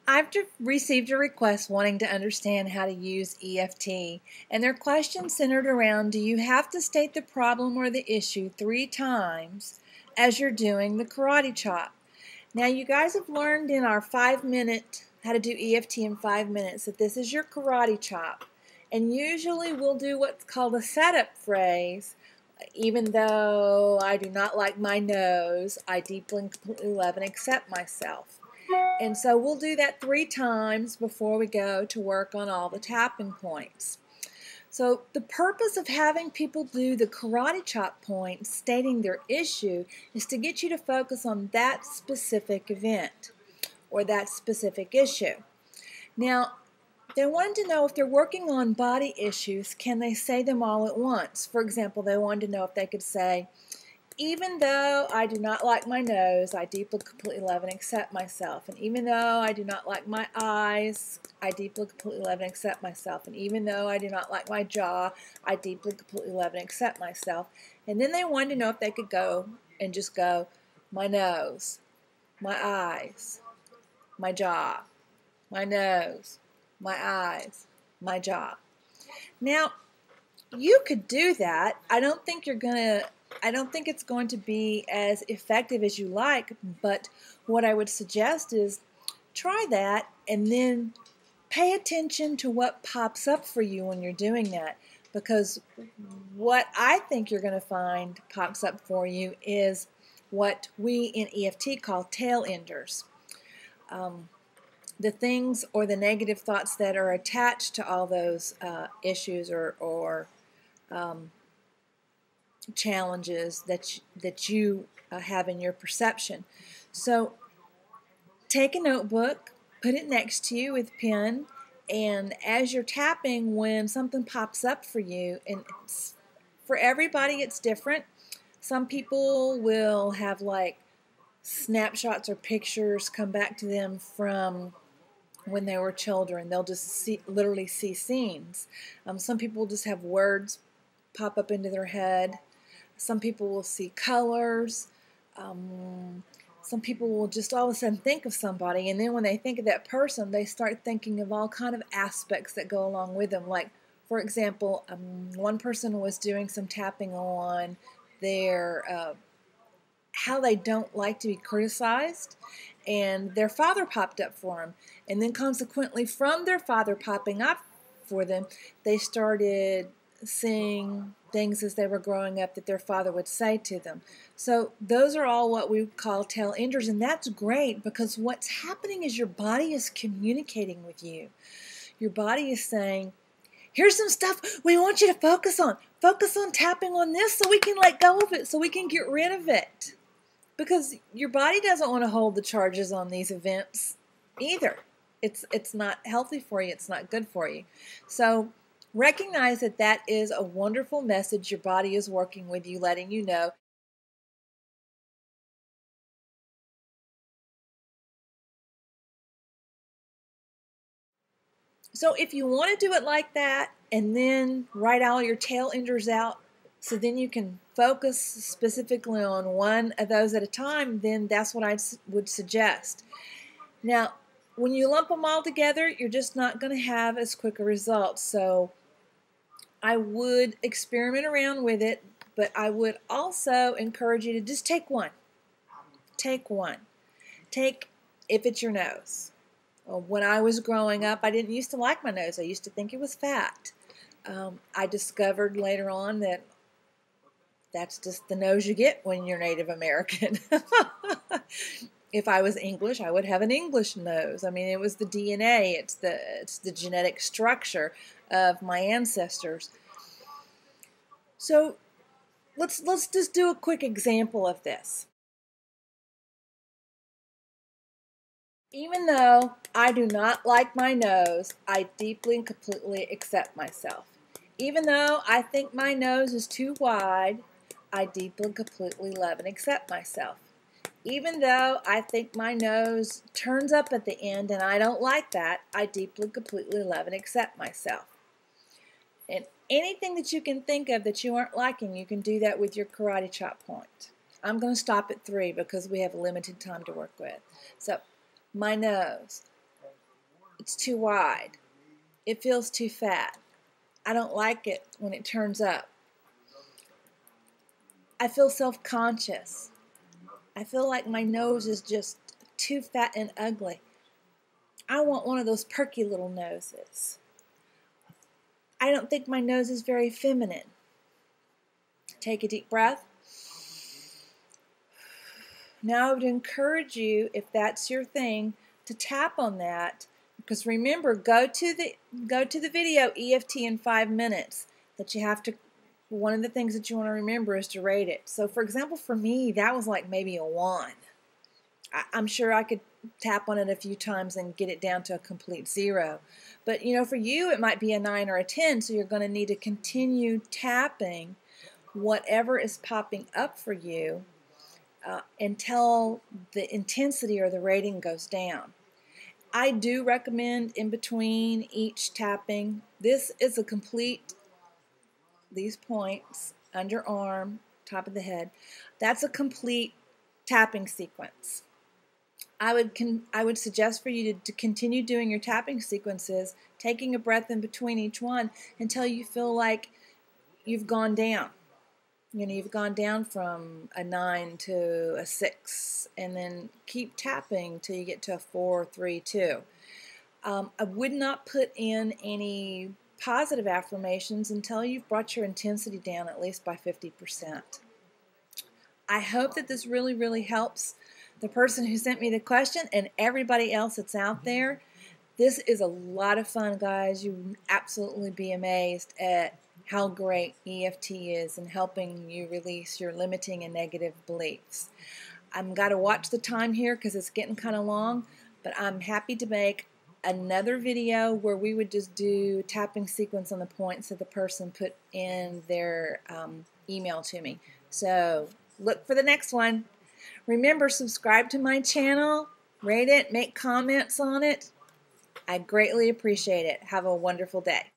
I've received a request wanting to understand how to use EFT, and their question centered around, do you have to state the problem or the issue 3 times as you're doing the karate chop? Now, you guys have learned in our 5-minute, how to do EFT in 5 minutes, that this is your karate chop. And usually we'll do what's called a setup phrase. Even though I do not like my nose, I deeply and completely love and accept myself. And so we'll do that 3 times before we go to work on all the tapping points. So the purpose of having people do the karate chop point, stating their issue, is to get you to focus on that specific event or that specific issue. Now, they wanted to know if they're working on body issues, can they say them all at once? For example, they wanted to know if they could say, even though I do not like my nose, I deeply, completely love and accept myself. And even though I do not like my eyes, I deeply, completely love and accept myself. And even though I do not like my jaw, I deeply, completely love and accept myself. And then they wanted to know if they could go and just go, my nose, my eyes, my jaw, my nose, my eyes, my jaw. Now, you could do that. I don't think it's going to be as effective as you like, but what I would suggest is try that and then pay attention to what pops up for you when you're doing that, because what I think you're going to find pops up for you is what we in EFT call tail enders. The things or the negative thoughts that are attached to all those issues or challenges that you have in your perception. So take a notebook, put it next to you with pen, and as you're tapping, when something pops up for you, and for everybody it's different. Some people will have like snapshots or pictures come back to them from when they were children. They'll just literally see scenes. Some people just have words pop up into their head. Some people will see colors. Some people will just all of a sudden think of somebody, and then when they think of that person, they start thinking of all kind of aspects that go along with them. Like, for example, one person was doing some tapping on their how they don't like to be criticized, and their father popped up for them, and then consequently from their father popping up for them, they started seeing things as they were growing up that their father would say to them. So those are all what we call tail enders, and that's great because what's happening is your body is communicating with you. Your body is saying, here's some stuff we want you to focus on. Focus on tapping on this so we can let go of it, so we can get rid of it. Because your body doesn't want to hold the charges on these events either. It's not healthy for you. It's not good for you. So recognize that that is a wonderful message your body is working with you, letting you know. So if you want to do it like that and then write all your tail enders out so then you can focus specifically on one of those at a time, then that's what I would suggest. Now, when you lump them all together, you're just not going to have as quick a result. So I would experiment around with it, but I would also encourage you to just take one. Take one. Take, if it's your nose. When I was growing up, I didn't used to like my nose. I used to think it was fat. I discovered later on that that's just the nose you get when you're Native American. If I was English, I would have an English nose. I mean, it was the DNA. It's the genetic structure of my ancestors. So let's just do a quick example of this. Even though I do not like my nose, I deeply and completely accept myself. Even though I think my nose is too wide, I deeply and completely love and accept myself. Even though I think my nose turns up at the end and I don't like that, I deeply and completely love and accept myself. And anything that you can think of that you aren't liking, you can do that with your karate chop point. I'm going to stop at 3 because we have limited time to work with. So, my nose. It's too wide. It feels too fat. I don't like it when it turns up. I feel self-conscious. I feel like my nose is just too fat and ugly. I want one of those perky little noses. I don't think my nose is very feminine. Take a deep breath. Now I would encourage you, if that's your thing, to tap on that. Because remember, go to the video EFT in 5 minutes. That you have to. One of the things that you want to remember is to rate it. So, for example, for me, that was like maybe a 1. I'm sure I could tap on it a few times and get it down to a complete 0. But you know, for you, it might be a 9 or a 10. So you're going to need to continue tapping whatever is popping up for you until the intensity or the rating goes down. I do recommend in between each tapping. This is a complete, these points, underarm, top of the head, that's a complete tapping sequence. I would suggest for you to continue doing your tapping sequences, taking a breath in between each one until you feel like you've gone down. You know, you've gone down from a 9 to a 6, and then keep tapping till you get to a 4, 3, 2. I would not put in any positive affirmations until you've brought your intensity down at least by 50%. I hope that this really, really helps the person who sent me the question and everybody else that's out there. This is a lot of fun, guys. You will absolutely be amazed at how great EFT is in helping you release your limiting and negative beliefs. I'm got to watch the time here because it's getting kind of long, but I'm happy to make another video where we would just do tapping sequence on the points that the person put in their email to me. So look for the next one. Remember, subscribe to my channel, rate it, make comments on it. I greatly appreciate it. Have a wonderful day.